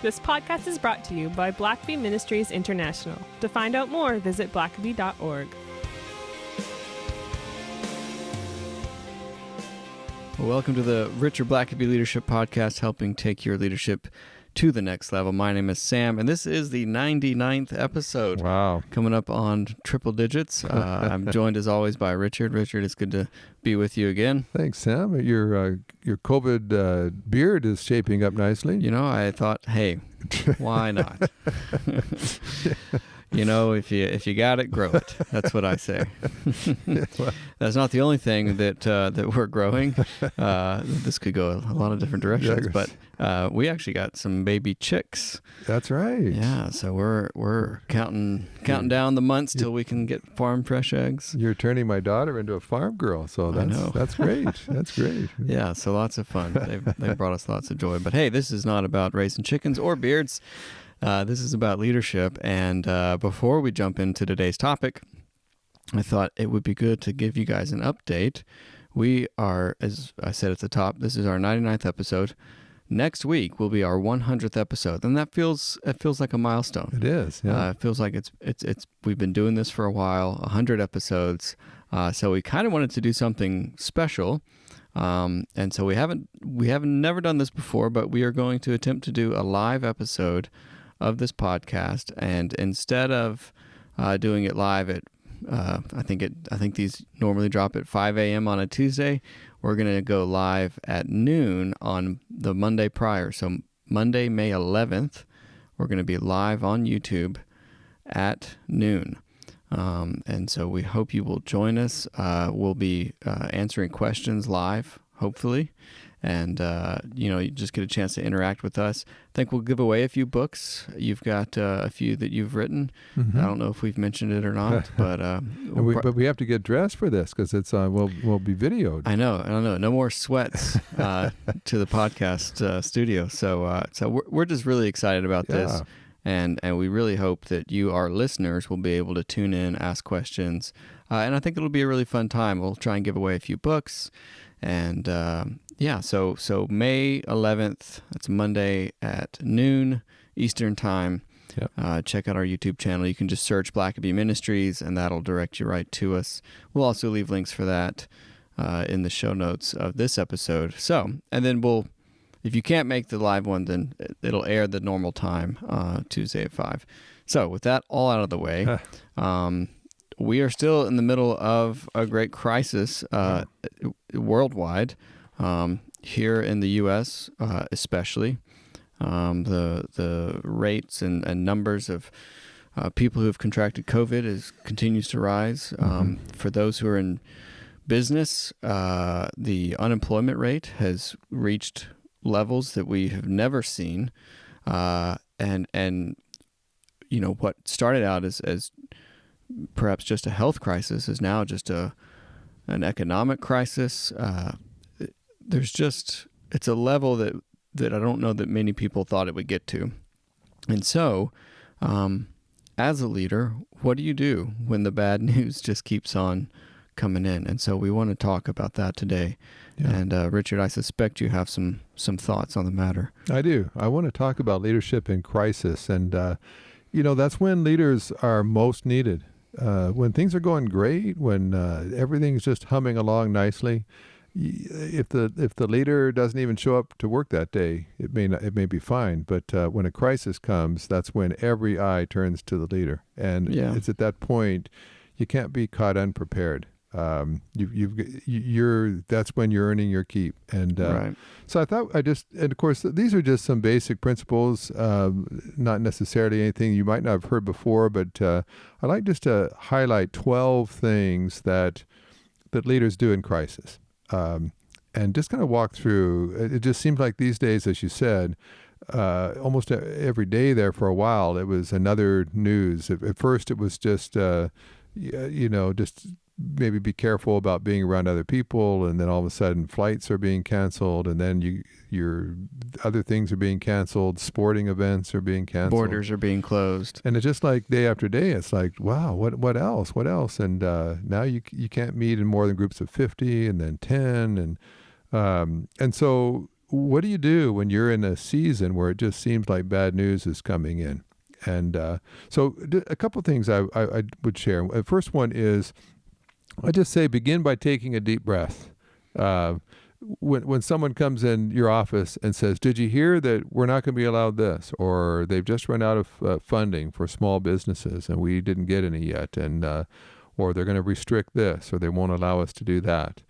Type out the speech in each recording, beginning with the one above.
This podcast is brought to you by Blackaby Ministries International. To find out more, visit blackaby.org. Welcome to the Richard Blackaby Leadership Podcast, helping take your leadership to the next level. My name is Sam, and this is the 99th episode. Wow. Coming up on triple digits. I'm joined, as always, by Richard. Richard, it's good to be with you again. Thanks, Sam. Your COVID beard is shaping up nicely. You know, I thought, hey, why not? You know, if you got it, grow it. That's what I say. That's not the only thing that we're growing. This could go a lot of different directions, but we actually got some baby chicks. That's right. Yeah, so we're counting down the months till we can get farm fresh eggs. You're turning my daughter into a farm girl, so that's great. That's great. Yeah, so lots of fun. They've brought us lots of joy. But hey, this is not about raising chickens or beards. This is about leadership, and before we jump into today's topic, I thought it would be good to give you guys an update. We are, as I said at the top, this is our 99th episode. Next week will be our 100th episode, and it feels like a milestone. It is. Yeah. It feels like it's we've been doing this for a while, 100 episodes. So we kind of wanted to do something special. And so we haven't never done this before, but we are going to attempt to do a live episode of this podcast, and instead of doing it live at I think these normally drop at 5 a.m. on a Tuesday, we're going to go live at noon on the Monday prior. So Monday, May 11th, we're going to be live on YouTube at noon. And so we hope you will join us. We'll be answering questions live, hopefully. And, you just get a chance to interact with us. I think we'll give away a few books. You've got a few that you've written. Mm-hmm. I don't know if we've mentioned it or not, but but we have to get dressed for this because it's we'll be videoed. I know. No more sweats to the podcast studio. So we're just really excited about this, and we really hope that you, our listeners, will be able to tune in, ask questions, and I think it'll be a really fun time. We'll try and give away a few books, and so May 11th, that's Monday at noon Eastern Time. Yep. Check out our YouTube channel. You can just search Blackaby Ministries, and that'll direct you right to us. We'll also leave links for that in the show notes of this episode. So, and then if you can't make the live one, then it'll air the normal time, Tuesday at 5. So with that all out of the way, we are still in the middle of a great crisis worldwide. Here in the U.S., especially, the rates and numbers of people who have contracted COVID continues to rise. For those who are in business, the unemployment rate has reached levels that we have never seen, and what started out as perhaps just a health crisis is now just an economic crisis. It's a level that I don't know that many people thought it would get to. And so, as a leader, what do you do when the bad news just keeps on coming in? And so we want to talk about that today. Yeah. And Richard, I suspect you have some thoughts on the matter. I do. I want to talk about leadership in crisis. And, that's when leaders are most needed. When things are going great, when everything's just humming along nicely, if the leader doesn't even show up to work that day, it may be fine. But when a crisis comes, that's when every eye turns to the leader, and it's at that point you can't be caught unprepared. That's when you're earning your keep. And right. So I thought and of course these are just some basic principles, not necessarily anything you might not have heard before, but I like just to highlight 12 things that leaders do in crisis. And just kind of walk through. It just seems like these days, as you said, almost every day there for a while, it was another news. At first, it was just, just maybe be careful about being around other people, and then all of a sudden flights are being canceled, and then your other things are being canceled, sporting events are being canceled, borders are being closed, and it's just like day after day. It's like, wow, what else? And now you can't meet in more than groups of 50, and then 10, and so what do you do when you're in a season where it just seems like bad news is coming in? And so a couple of things I would share. First one is, I just say begin by taking a deep breath. When someone comes in your office and says, did you hear that we're not going to be allowed this? Or they've just run out of funding for small businesses and we didn't get any yet. And or they're going to restrict this, or they won't allow us to do that.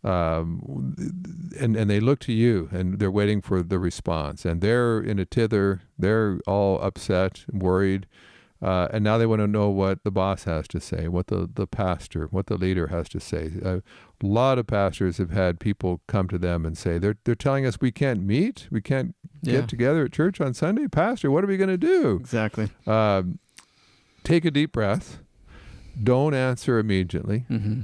And they look to you and they're waiting for the response, and they're in a tither, they're all upset, worried, and now they want to know what the boss has to say, what the pastor, what the leader has to say. A lot of pastors have had people come to them and say, they're telling us we can't meet, we can't get together at church on Sunday. Pastor, what are we going to do? Exactly. Take a deep breath. Don't answer immediately. Mm-hmm.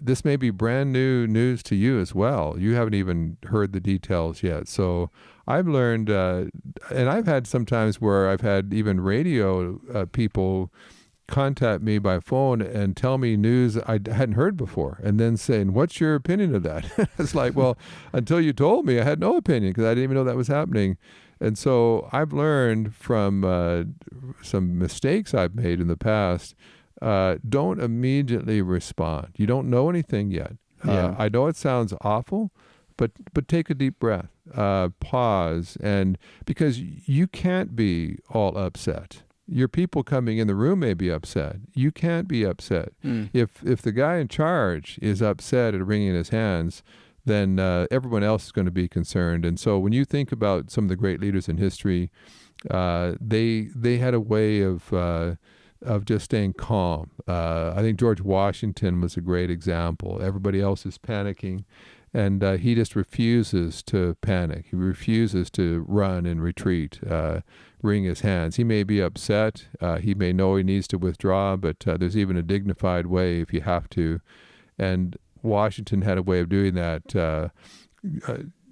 This may be brand new news to you as well. You haven't even heard the details yet. So I've learned, and I've had sometimes where I've had even radio people contact me by phone and tell me news I hadn't heard before, and then saying, what's your opinion of that? It's like, well, until you told me, I had no opinion because I didn't even know that was happening. And so I've learned from some mistakes I've made in the past. Don't immediately respond. You don't know anything yet. I know it sounds awful, but take a deep breath, pause, and because you can't be all upset. Your people coming in the room may be upset. You can't be upset. If the guy in charge is upset and wringing his hands, then everyone else is going to be concerned. And so when you think about some of the great leaders in history, they had a way of just staying calm. I think George Washington was a great example. Everybody else is panicking, and he just refuses to panic. He refuses to run and retreat, wring his hands. He may be upset. He may know he needs to withdraw, but there's even a dignified way if you have to. And Washington had a way of doing that.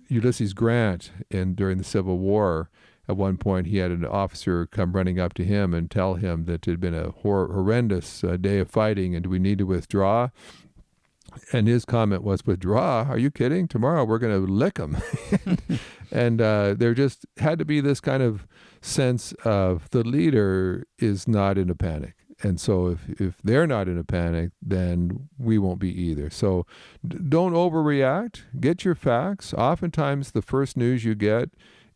Ulysses Grant, during the Civil War, at one point, he had an officer come running up to him and tell him that it had been a horrendous day of fighting, and do we need to withdraw? And his comment was, withdraw? Are you kidding? Tomorrow we're going to lick them. And there just had to be this kind of sense of the leader is not in a panic. And so if they're not in a panic, then we won't be either. So don't overreact. Get your facts. Oftentimes the first news you get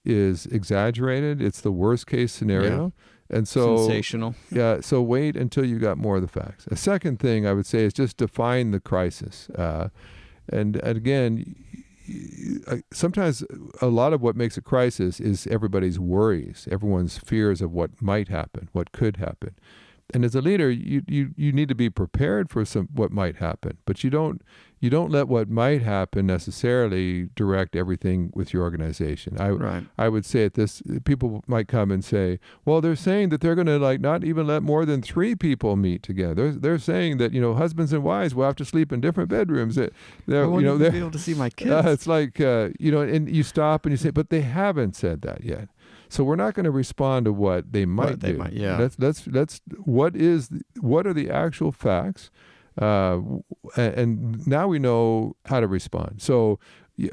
is exaggerated. It's the worst case scenario. Yeah. And so sensational. Yeah. So wait until you got more of the facts. A second thing I would say is just define the crisis. And again, sometimes a lot of what makes a crisis is everybody's worries, everyone's fears of what might happen, what could happen. And as a leader, you need to be prepared for what might happen, but you don't let what might happen necessarily direct everything with your organization. I would say people might come and say, well, they're saying that they're going to not even let more than 3 people meet together. They're saying that husbands and wives will have to sleep in different bedrooms. I won't even be able to see my kids. It's like and you stop and you say, but they haven't said that yet. So we're not going to respond to what they might do. Let's what are the actual facts, and now we know how to respond. So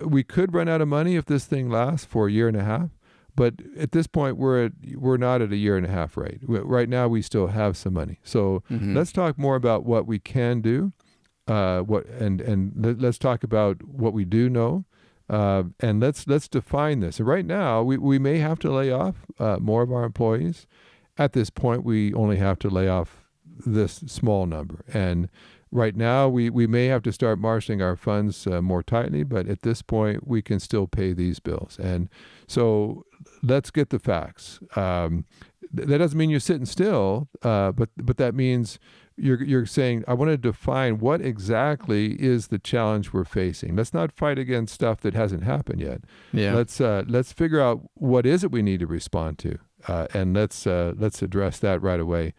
we could run out of money if this thing lasts for a year and a half, but at this point we're not at a year and a half rate. Right now we still have some money. So let's talk more about what we can do, let's talk about what we do know. And let's define this. And right now, we may have to lay off more of our employees. At this point, we only have to lay off this small number. And right now, we may have to start marshaling our funds more tightly, but at this point, we can still pay these bills. And so let's get the facts. That doesn't mean you're sitting still, but that means you're saying, I want to define what exactly is the challenge we're facing. Let's not fight against stuff that hasn't happened yet. Yeah. Let's figure out what is it we need to respond to, and let's address that right away.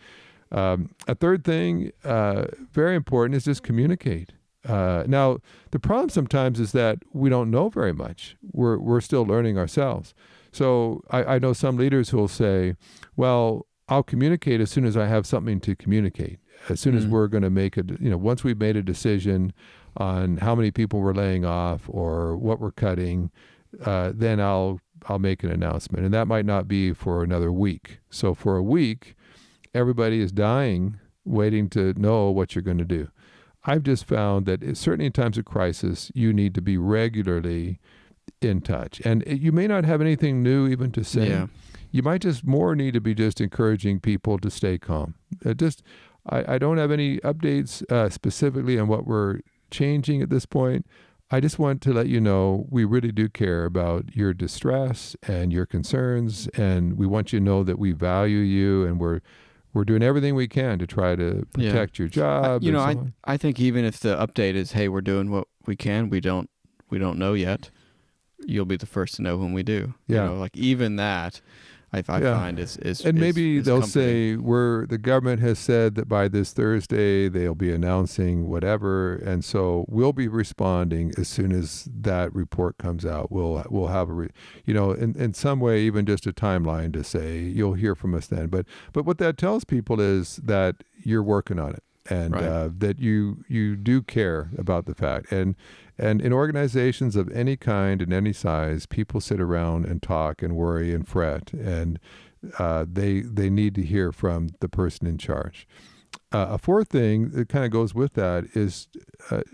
A third thing, very important, is just communicate. Now, the problem sometimes is that we don't know very much. We're still learning ourselves. So I know some leaders who will say, well, I'll communicate as soon as I have something to communicate. As soon as we're going to make once we've made a decision on how many people we're laying off or what we're cutting, then I'll make an announcement. And that might not be for another week. So for a week, everybody is dying, waiting to know what you're going to do. I've just found that certainly in times of crisis, you need to be regularly in touch. And you may not have anything new even to say. Yeah. You might just more need to be just encouraging people to stay calm. I don't have any updates specifically on what we're changing at this point. I just want to let you know we really do care about your distress and your concerns, and we want you to know that we value you, and we're doing everything we can to try to protect your job. I think even if the update is, hey, we're doing what we can, we don't know yet, you'll be the first to know when we do. Yeah. You know, like even that, I find is and maybe they'll comforting. say the government has said that by this Thursday they'll be announcing whatever, and so we'll be responding as soon as that report comes out. We'll have in some way even just a timeline to say you'll hear from us then. But what that tells people is that you're working on it, and right. That you do care about the fact. And in organizations of any kind and any size, people sit around and talk and worry and fret, and they need to hear from the person in charge. A fourth thing that kind of goes with that is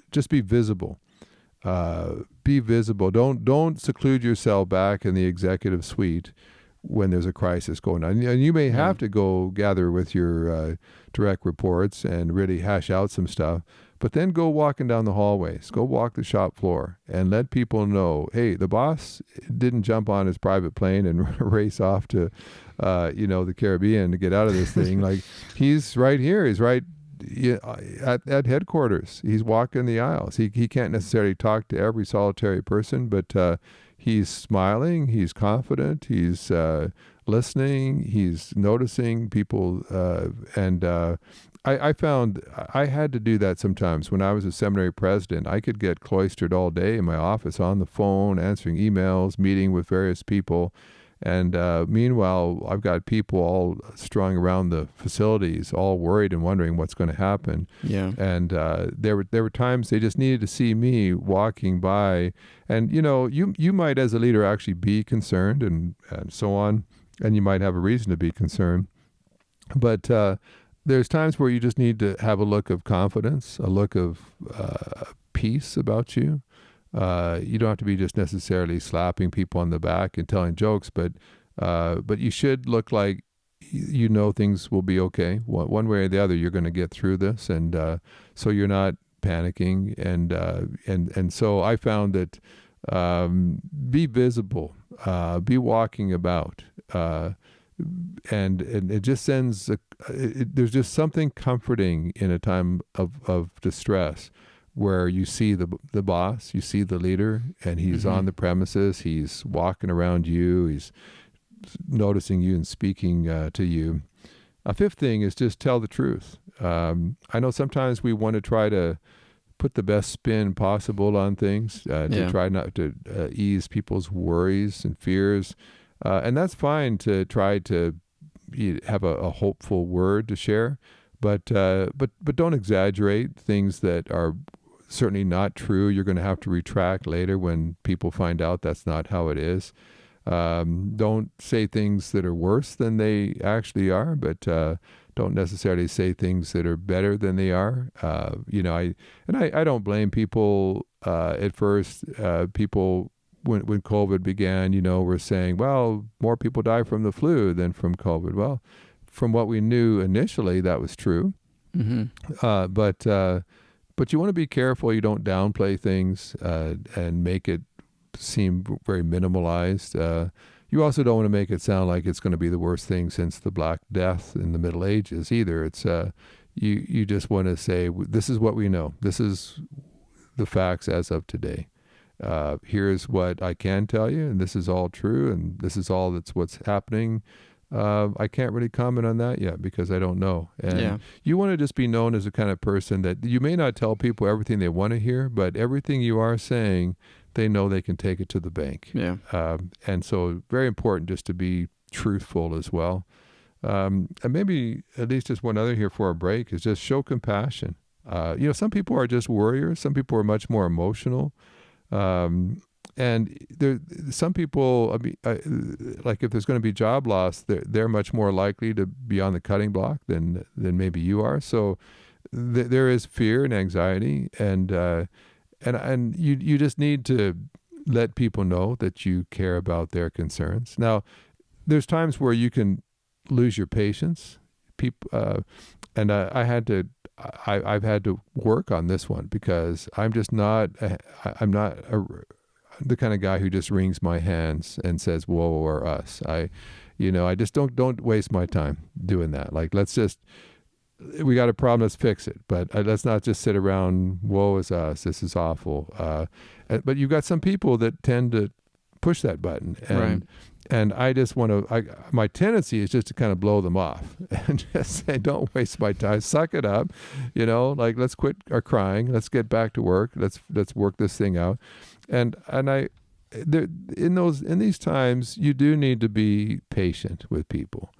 just be visible. Be visible. Don't seclude yourself back in the executive suite when there's a crisis going on. And you may have to go gather with your direct reports and really hash out some stuff. But then go walking down the hallways, go walk the shop floor, and let people know, hey, the boss didn't jump on his private plane and race off to, the Caribbean to get out of this thing. Like, he's right here. He's right at headquarters. He's walking the aisles. He can't necessarily talk to every solitary person, but he's smiling. He's confident. He's listening. He's noticing people, I found I had to do that sometimes. When I was a seminary president, I could get cloistered all day in my office on the phone, answering emails, meeting with various people. And meanwhile, I've got people all strung around the facilities, all worried and wondering what's going to happen. Yeah. And there were times they just needed to see me walking by. And, you might as a leader actually be concerned and so on. And you might have a reason to be concerned. But there's times where you just need to have a look of confidence, a look of peace about you. You don't have to be just necessarily slapping people on the back and telling jokes, but you should look like things will be okay. One way or the other, you're going to get through this, and so you're not panicking. And so I found that be visible, be walking about. And it just sends there's just something comforting in a time of distress where you see the boss, you see the leader, and he's on the premises, he's walking around you, he's noticing you and speaking to you. A fifth thing is just tell the truth. I know sometimes we want to try to put the best spin possible on things to try not to ease people's worries and fears. And that's fine to try to have a hopeful word to share, but don't exaggerate things that are certainly not true. You're going to have to retract later when people find out that's not how it is. Don't say things that are worse than they actually are, but don't necessarily say things that are better than they are. I don't blame people at first. People. When COVID began, were saying, well, more people die from the flu than from COVID. Well, from what we knew initially, that was true. Mm-hmm. But you want to be careful you don't downplay things and make it seem very minimalized. You also don't want to make it sound like it's going to be the worst thing since the Black Death in the Middle Ages either. It's you just want to say, this is what we know. This is the facts as of today. Here's what I can tell you, and this is all true, and this is all what's happening. I can't really comment on that yet because I don't know. And you want to just be known as a kind of person that you may not tell people everything they want to hear, but everything you are saying, they know they can take it to the bank. Yeah. And so very important just to be truthful as well. And maybe at least just one other here for a break is just show compassion. Some people are just worriers. Some people are much more emotional. And there, some people, like if there's going to be job loss, they're much more likely to be on the cutting block than maybe you are. So there is fear and anxiety, and you just need to let people know that you care about their concerns. Now, there's times where you can lose your patience. And I've had to work on this one, because I'm just not. I'm not the kind of guy who just wrings my hands and says "whoa" or "us." I just don't waste my time doing that. Like, we got a problem, let's fix it. But let's not just sit around, "Woe is us, this is awful." But you've got some people that tend to push that button, and I just want to. My tendency is just to kind of blow them off and just say, "Don't waste my time. Suck it up." Like, let's quit our crying. Let's get back to work. Let's work this thing out. In these times, you do need to be patient with people,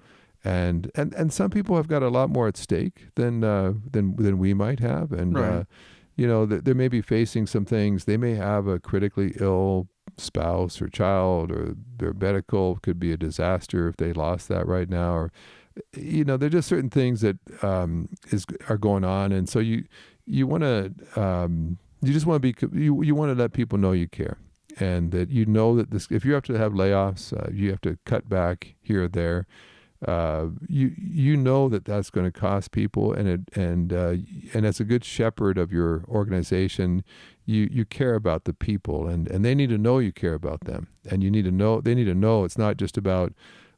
and some people have got a lot more at stake than we might have, and they may be facing some things. They may have a critically ill spouse or child, or their medical could be a disaster if they lost that right now, or there are just certain things that are going on, and so you want to. You just want to be. You want to let people know you care, and that that if you have to have layoffs, you have to cut back here or there. That's going to cost people, and as a good shepherd of your organization, you care about the people, and they need to know you care about them, and they need to know it's not just about,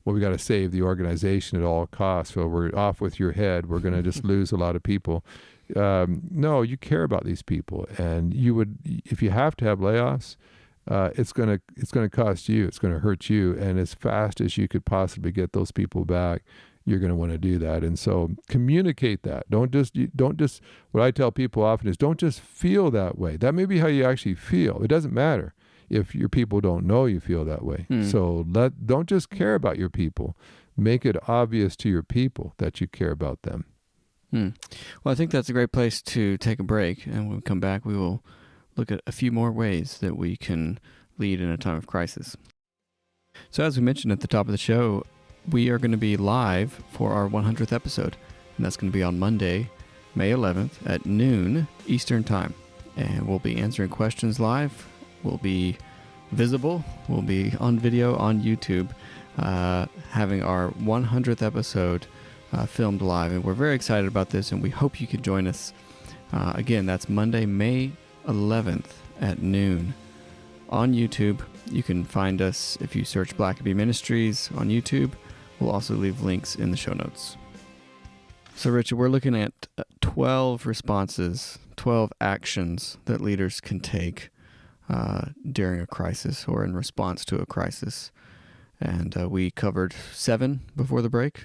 well, we got to save the organization at all costs, so we're off with your head, we're going to just lose a lot of people. No, you care about these people, and if you have to have layoffs, it's going to cost you, it's going to hurt you, and as fast as you could possibly get those people back, you're going to want to do that. And so communicate that. Don't just what I tell people often is, don't just feel that way. That may be how you actually feel. It doesn't matter if your people don't know you feel that way. So don't just care about your people. Make it obvious to your people that you care about them. Well, I think that's a great place to take a break, and when we come back, we will look at a few more ways that we can lead in a time of crisis. So as we mentioned at the top of the show, we are going to be live for our 100th episode, and that's going to be on Monday, May 11th at noon Eastern Time. And we'll be answering questions live. We'll be visible. We'll be on video on YouTube, having our 100th episode filmed live, and we're very excited about this, and we hope you can join us. Again, that's Monday, May 11th at noon on YouTube. You can find us if you search Blackaby Ministries on YouTube. We'll also leave links in the show notes. So, Richard, we're looking at 12 responses, 12 actions that leaders can take during a crisis or in response to a crisis. And we covered 7 before the break.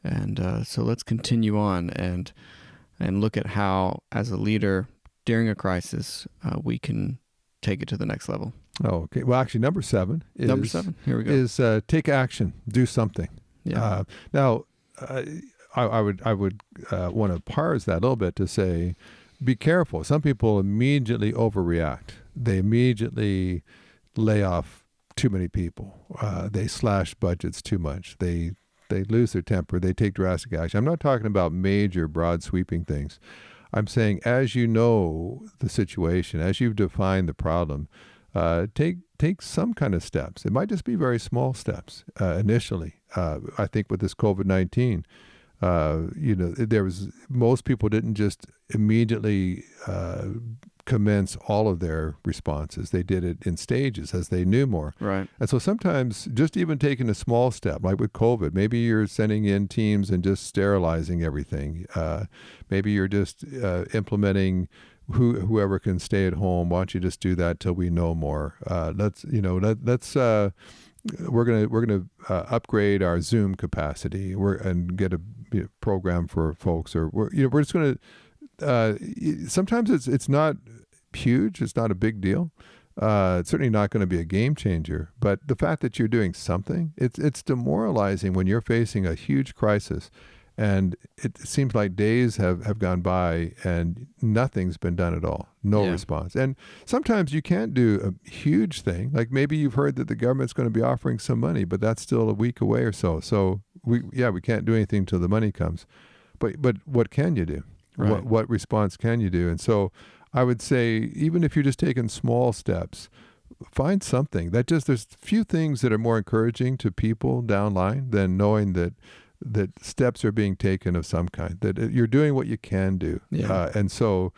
And so let's continue on and look at how, as a leader during a crisis, we can take it to the next level. Oh, okay. Well, actually, number 7 is... Number 7, here we go. Is take action, do something. Yeah. Now, I would want to parse that a little bit to say, be careful. Some people immediately overreact. They immediately lay off too many people. They slash budgets too much. They lose their temper. They take drastic action. I'm not talking about major, broad, sweeping things. I'm saying, as you know the situation, as you've defined the problem, take some kind of steps. It might just be very small steps initially. I think with this COVID-19, most people didn't just immediately commence all of their responses. They did it in stages as they knew more. Right. And so sometimes just even taking a small step, like with COVID, maybe you're sending in teams and just sterilizing everything. Maybe you're just implementing whoever can stay at home. Why don't you just do that till we know more? We're gonna upgrade our Zoom capacity and get a program for folks, or we're just gonna. Sometimes it's not huge. It's not a big deal. It's certainly not going to be a game changer. But the fact that you're doing something, it's demoralizing when you're facing a huge crisis, And it seems like days have gone by and nothing's been done at all. No response. And sometimes you can't do a huge thing. Like maybe you've heard that the government's going to be offering some money, but that's still a week away or so. So we can't do anything till the money comes. But what can you do? Right. What response can you do? And so I would say, even if you're just taking small steps, find something. There's few things that are more encouraging to people downline than knowing that steps are being taken of some kind, that you're doing what you can do. And so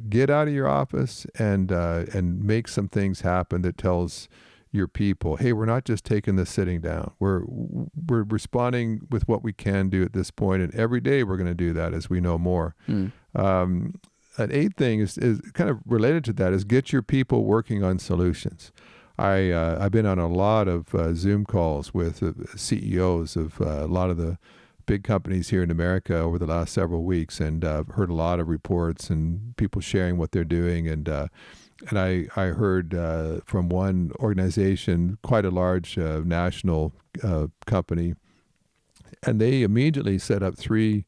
get out of your office and make some things happen that tells your people, hey, we're not just taking this sitting down. We're responding with what we can do at this point, and every day we're going to do that as we know more. An eighth thing is kind of related to that, is get your people working on solutions. I've been on a lot of Zoom calls with CEOs of a lot of the big companies here in America over the last several weeks, and heard a lot of reports and people sharing what they're doing. And I heard from one organization, quite a large national company, and they immediately set up 3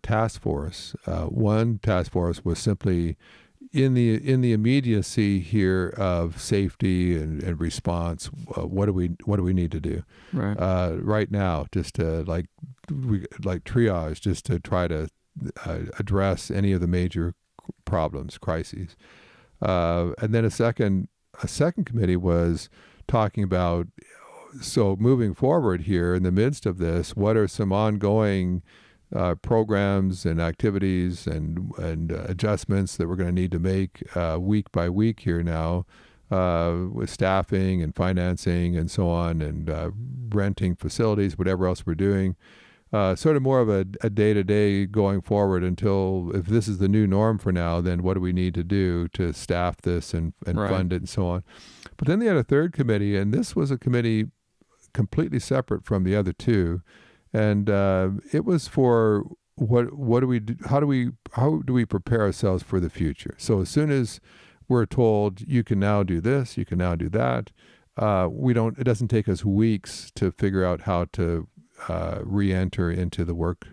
task force. One task force was simply in the immediacy here of safety and response. What do we need to do right now? Just to like triage, just to try to address any of the major problems, crises. And then a second committee was talking about, so moving forward here in the midst of this, what are some ongoing programs and activities and adjustments that we're going to need to make week by week here now, with staffing and financing and so on, and renting facilities, whatever else we're doing. Sort of more of a day-to-day going forward until, if this is the new norm for now, then what do we need to do to staff this and fund it and so on. But then they had a third committee, and this was a committee completely separate from the other 2. And it was for what do we do? How do we prepare ourselves for the future? So as soon as we're told you can now do this, you can now do that, it doesn't take us weeks to figure out how to re-enter into the work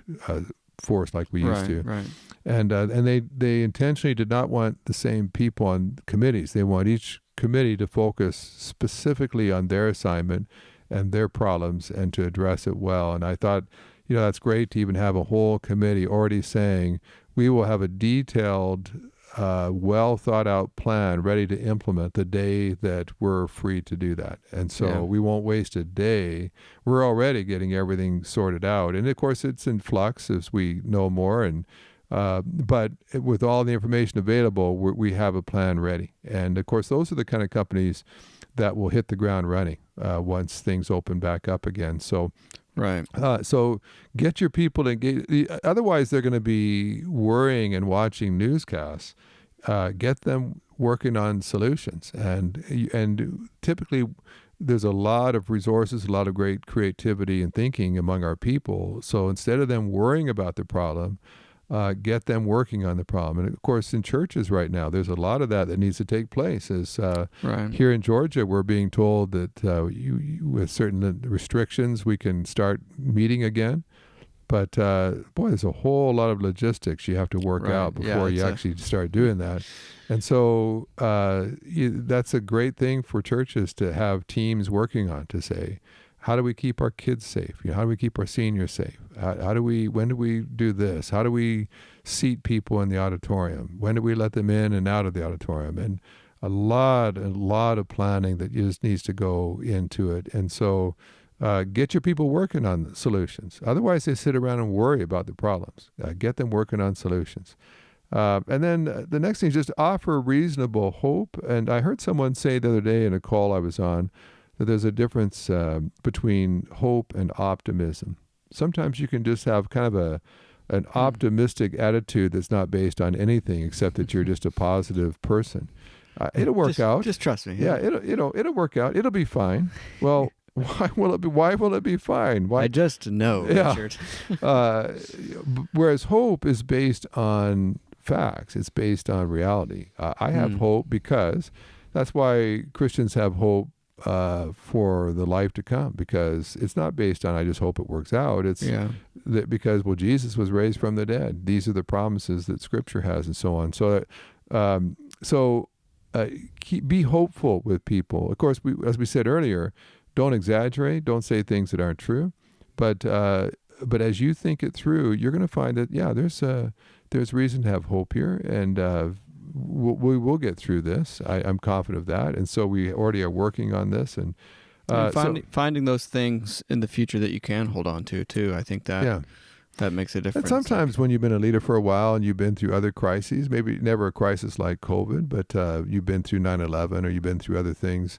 force like we used to. Right. And they intentionally did not want the same people on committees. They want each committee to focus specifically on their assignment and their problems, and to address it well. And I thought, that's great to even have a whole committee already saying, we will have a detailed, well thought out plan ready to implement the day that we're free to do that. And so we won't waste a day. We're already getting everything sorted out. And of course it's in flux as we know more. And but with all the information available, we have a plan ready. And of course, those are the kind of companies that will hit the ground running once things open back up again. So, so get your people engaged. Otherwise, they're going to be worrying and watching newscasts. Get them working on solutions. And typically, there's a lot of resources, a lot of great creativity and thinking among our people. So instead of them worrying about the problem, get them working on the problem. And of course, in churches right now, there's a lot of that needs to take place. As here in Georgia, we're being told that with certain restrictions, we can start meeting again. But boy, there's a whole lot of logistics you have to work out before you actually start doing that. And so that's a great thing for churches to have teams working on, to say, how do we keep our kids safe? How do we keep our seniors safe? When do we do this? How do we seat people in the auditorium? When do we let them in and out of the auditorium? And a lot of planning that just needs to go into it. And so get your people working on solutions. Otherwise, they sit around and worry about the problems. Get them working on solutions. And then the next thing is just offer reasonable hope. And I heard someone say the other day in a call I was on, that there's a difference between hope and optimism. Sometimes you can just have kind of an optimistic attitude that's not based on anything except that you're just a positive person. It'll work out. Just trust me. Yeah, it'll work out. It'll be fine. Well, why will it be fine? Why? I just know, Richard. Whereas hope is based on facts. It's based on reality. I have hope because that's why Christians have hope for the life to come, because it's not based on I just hope it works out. It's because, well, Jesus was raised from the dead. These are the promises that Scripture has, and so on. So be hopeful with people. Of course, as we said earlier, don't exaggerate. Don't say things that aren't true. But as you think it through, you're going to find that there's reason to have hope here, and we will get through this. I'm confident of that, and so we already are working on this, and finding those things in the future that you can hold on to too. I think that that makes a difference. And sometimes when you've been a leader for a while and you've been through other crises, maybe never a crisis like COVID, but you've been through 9/11 or you've been through other things.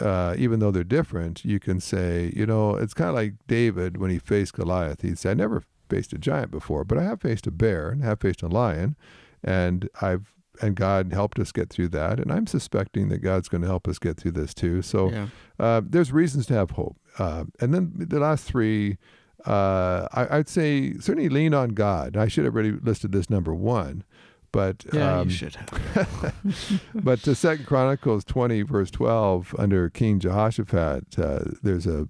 Even though they're different, you can say, it's kind of like David when he faced Goliath. He'd say, I never faced a giant before, but I have faced a bear and I have faced a lion, and God helped us get through that. And I'm suspecting that God's going to help us get through this too. So there's reasons to have hope. And then the last three, I'd say certainly lean on God. I should have already listed this number one. But you should have. But 2 Chronicles 20 verse 12, under King Jehoshaphat, there's an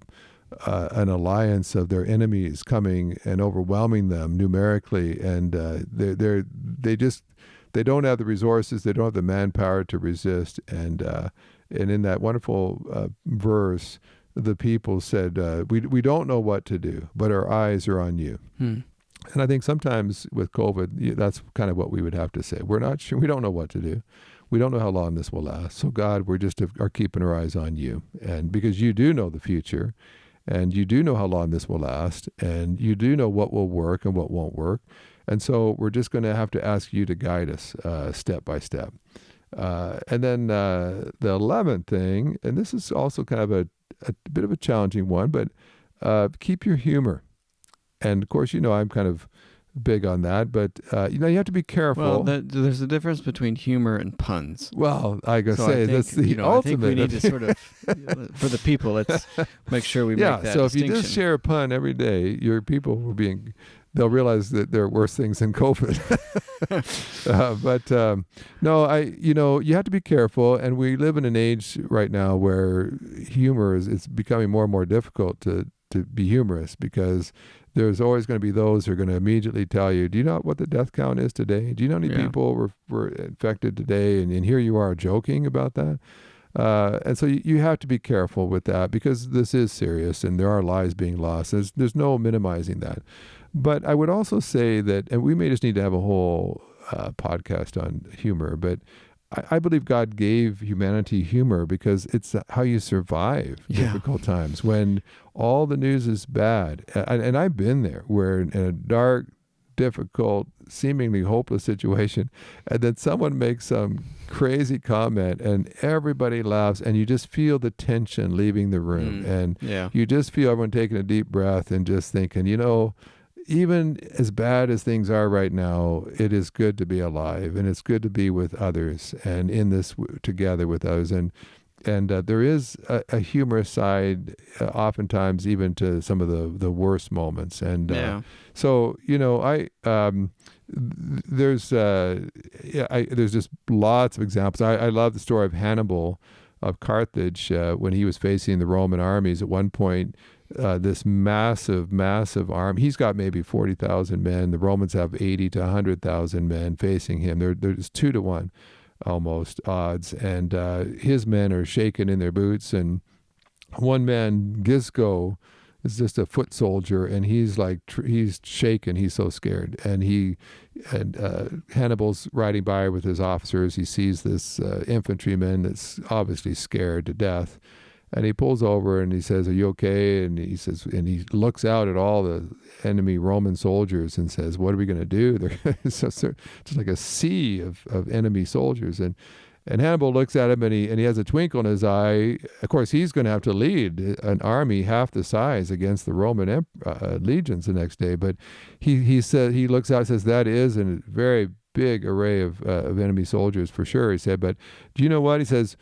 alliance of their enemies coming and overwhelming them numerically, and they don't have the resources, they don't have the manpower to resist, and in that wonderful verse, the people said, "We don't know what to do, but our eyes are on you." And I think sometimes with COVID, that's kind of what we would have to say. We're not sure. We don't know what to do. We don't know how long this will last. So God, we're just are keeping our eyes on you. And because you do know the future, and you do know how long this will last, and you do know what will work and what won't work. And so we're just going to have to ask you to guide us step by step. And then the 11th thing, and this is also kind of a bit of a challenging one, but keep your humor. And of course, I'm kind of big on that, but you have to be careful. Well, there's a difference between humor and puns. Well, I gotta say that's the ultimate. I think we need to sort of, for the people, let's make sure we make that so distinction. If you just share a pun every day, your people they'll realize that there are worse things than COVID. You have to be careful, and we live in an age right now where humor it's becoming more and more difficult to be humorous, because there's always going to be those who are going to immediately tell you, do you know what the death count is today? Do you know how many people were infected today? And here you are joking about that. And so you have to be careful with that, because this is serious and there are lives being lost. There's no minimizing that. But I would also say that, and we may just need to have a whole podcast on humor, but I believe God gave humanity humor because it's how you survive difficult times when all the news is bad. And I've been there, where in a dark, difficult, seemingly hopeless situation, and then someone makes some crazy comment and everybody laughs, and you just feel the tension leaving the room. And you just feel everyone taking a deep breath and just thinking, even as bad as things are right now, it is good to be alive, and it's good to be with others and in this together with others. And there is a humorous side, oftentimes even to some of the worst moments. And there's just lots of examples. I love the story of Hannibal of Carthage when he was facing the Roman armies. At one point, this massive army. He's got maybe 40,000 men. The Romans have 80 to 100,000 men facing him. There's 2 to 1 almost odds. And his men are shaking in their boots. And one man, Gisco, is just a foot soldier, and he's he's shaken. He's so scared. And Hannibal's riding by with his officers. He sees this infantryman that's obviously scared to death. And he pulls over and he says, "Are you okay?" And he says, and he looks out at all the enemy Roman soldiers and says, "What are we going to do?" It's just like a sea of enemy soldiers. And Hannibal looks at him and he has a twinkle in his eye. Of course, he's going to have to lead an army half the size against the Roman legions the next day. But he looks out and says, "That is a very big array of enemy soldiers for sure." He said, "But do you know what?" He says,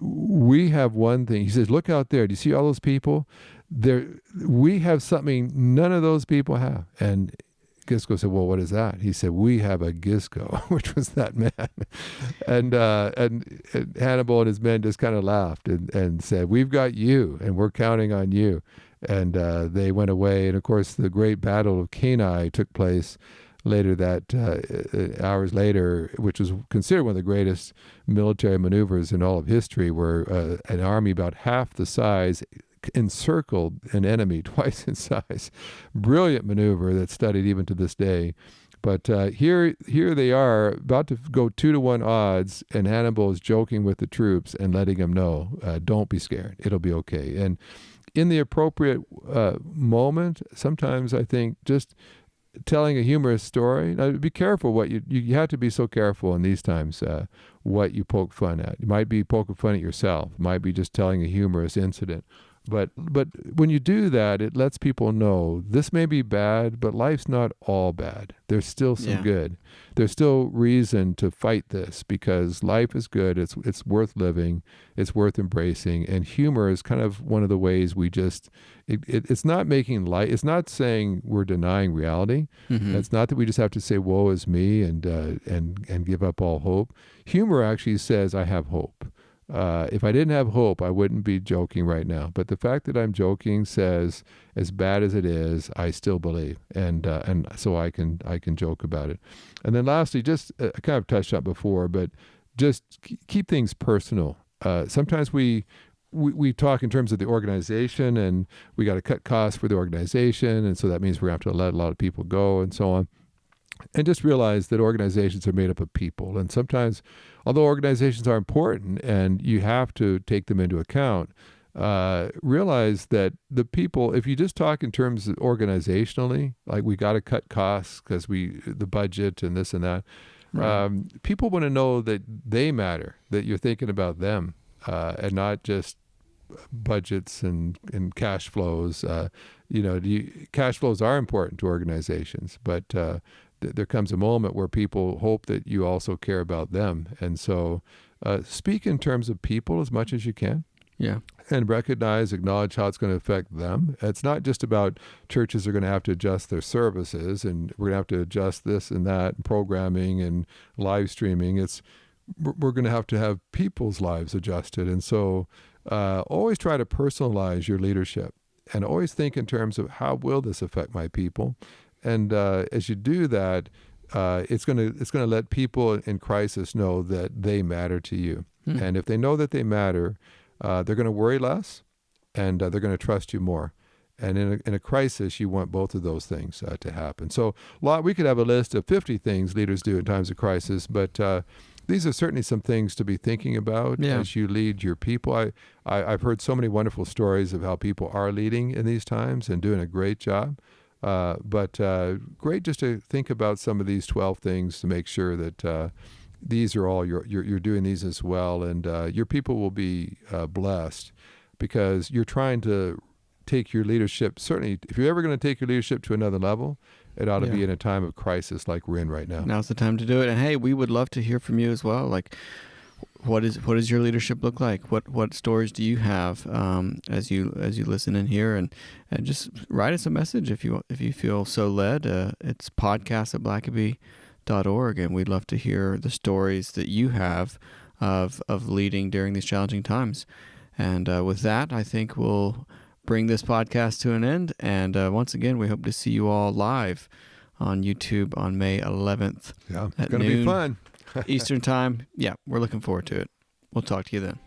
"We have one thing." He says, "Look out there. Do you see all those people? We have something none of those people have." And Gisco said, well, what is that? He said, we have a Gisco, which was that man. And Hannibal and his men just kind of laughed and said, we've got you, and we're counting on you. And they went away. And, of course, the great battle of Cannae took place later hours later, which was considered one of the greatest military maneuvers in all of history, where an army about half the size encircled an enemy twice in size. Brilliant maneuver that's studied even to this day. But here they are about to go 2-to-1 odds, and Hannibal is joking with the troops and letting them know, don't be scared. It'll be okay. And in the appropriate moment, sometimes I think just telling a humorous story. Now, be careful what you have to be so careful in these times what you poke fun at. You might be poking fun at yourself. It might be just telling a humorous incident. But when you do that, it lets people know this may be bad, but life's not all bad. There's still some good. There's still reason to fight this, because life is good. It's worth living. It's worth embracing. And humor is kind of one of the ways we just, it's not making light. It's not saying we're denying reality. Mm-hmm. It's not that we just have to say, woe is me, and give up all hope. Humor actually says, I have hope. If I didn't have hope, I wouldn't be joking right now. But the fact that I'm joking says, as bad as it is, I still believe, and so I can joke about it. And then lastly, just I kind of touched on it before, but just keep things personal. Sometimes we talk in terms of the organization, and we got to cut costs for the organization, and so that means we're going to have to let a lot of people go and so on. And just realize that organizations are made up of people. And sometimes, although organizations are important and you have to take them into account, realize that the people, if you just talk in terms of organizationally, like we got to cut costs because the budget and this and that, right. People want to know that they matter, that you're thinking about them, and not just budgets and cash flows. Cash flows are important to organizations, but there comes a moment where people hope that you also care about them. And so speak in terms of people as much as you can. Yeah. And acknowledge how it's going to affect them. It's not just about churches are going to have to adjust their services, and we're going to have to adjust this and that, and programming and live streaming. We're going to have people's lives adjusted. And so always try to personalize your leadership, and always think in terms of how will this affect my people. And as you do that, it's going to let people in crisis know that they matter to you. Hmm. And if they know that they matter, they're going to worry less, and they're going to trust you more. And in a crisis, you want both of those things to happen. So we could have a list of 50 things leaders do in times of crisis, but these are certainly some things to be thinking about as you lead your people. I've heard so many wonderful stories of how people are leading in these times and doing a great job. But great just to think about some of these 12 things to make sure that these are all you're doing these as well, and your people will be blessed, because you're trying to take your leadership. Certainly, if you're ever going to take your leadership to another level, it ought to be in a time of crisis like we're in right now. Now's the time to do it. And hey, we would love to hear from you as well. Like, what does your leadership look like? What stories do you have as you listen in here, and just write us a message if you feel so led. It's podcast@blackaby.org, and we'd love to hear the stories that you have of leading during these challenging times. And with that, I think we'll bring this podcast to an end. And once again, we hope to see you all live on YouTube on May 11th. Yeah, it's going to be fun. Eastern time. Yeah, we're looking forward to it. We'll talk to you then.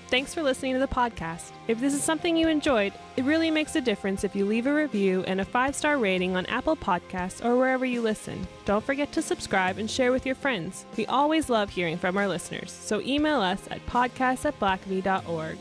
Thanks for listening to the podcast. If this is something you enjoyed, it really makes a difference if you leave a review and a 5-star rating on Apple Podcasts or wherever you listen. Don't forget to subscribe and share with your friends. We always love hearing from our listeners, so email us at podcast@blackaby.org.